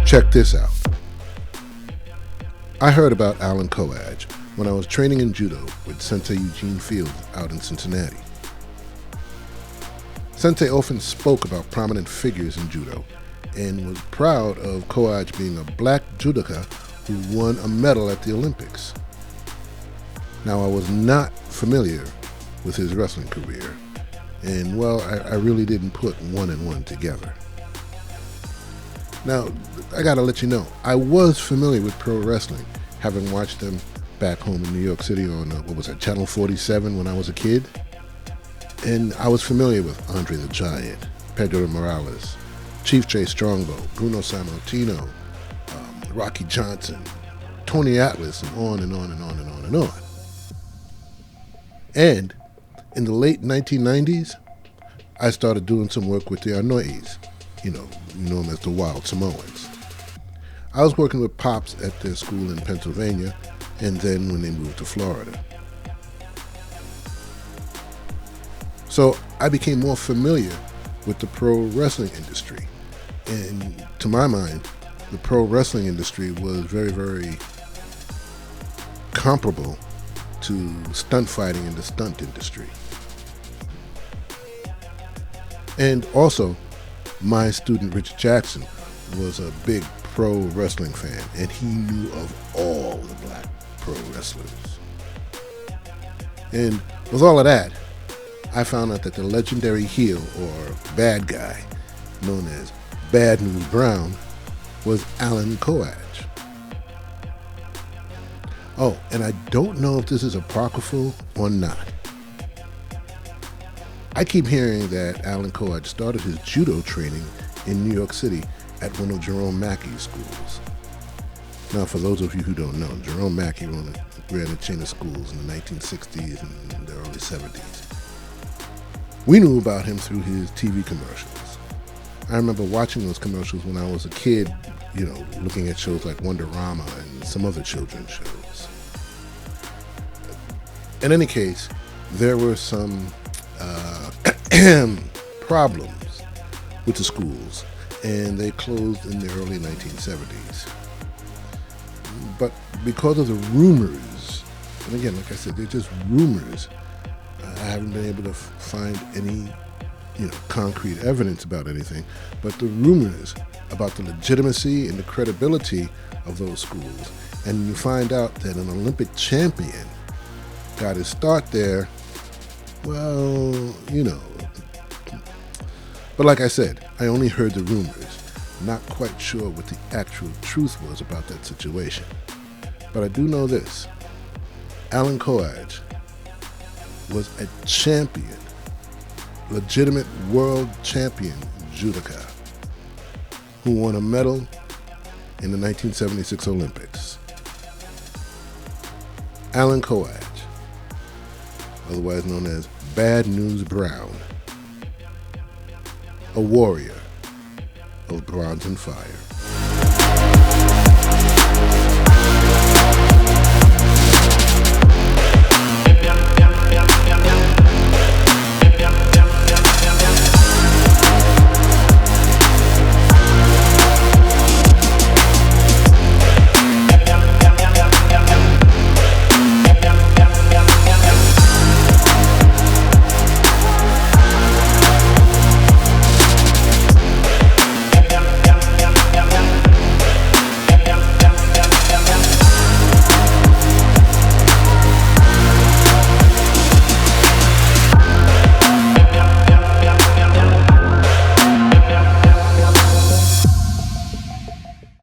Check this out. I heard about Allan Coage when I was training in Judo with Sensei Eugene Fields out in Cincinnati. Sensei often spoke about prominent figures in Judo and was proud of Coage being a black judoka who won a medal at the Olympics. Now, I was not familiar with his wrestling career, and well, I really didn't put one and one together. Now, I gotta let you know, I was familiar with pro wrestling, having watched them back home in New York City on, Channel 47 when I was a kid. And I was familiar with Andre the Giant, Pedro Morales, Chief Jay Strongbow, Bruno Sammartino, Rocky Johnson, Tony Atlas, and on and on and on and on and on. And in the late 1990s, I started doing some work with the Anois. You know them as the Wild Samoans. I was working with Pops at their school in Pennsylvania, and then when they moved to Florida. So I became more familiar with the pro wrestling industry. And to my mind, the pro wrestling industry was very, very comparable to stunt fighting in the stunt industry. And also, my student Richard Jackson was a big pro wrestling fan, and he knew of all the black pro wrestlers. And with all of that, I found out that the legendary heel, or bad guy, known as Bad News Brown, was Allan Coage. Oh, and I don't know if this is apocryphal or not. I keep hearing that Allan Coage started his judo training in New York City at one of Jerome Mackey's schools. Now, for those of you who don't know, Jerome Mackey ran a chain of schools in the 1960s and the early 70s. We knew about him through his TV commercials. I remember watching those commercials when I was a kid, looking at shows like Wonderama and some other children's shows. In any case, there were some problems with the schools, and they closed in the early 1970s. But because of the rumors, and again, like I said, they're just rumors, I haven't been able to find any, concrete evidence about anything, but the rumors about the legitimacy and the credibility of those schools, and you find out that an Olympic champion got his start there, well, But like I said, I only heard the rumors, not quite sure what the actual truth was about that situation. But I do know this: Allan Coage was a champion, legitimate world champion judoka who won a medal in the 1976 Olympics. Allan Coage, otherwise known as Bad News Brown, a warrior of bronze and fire.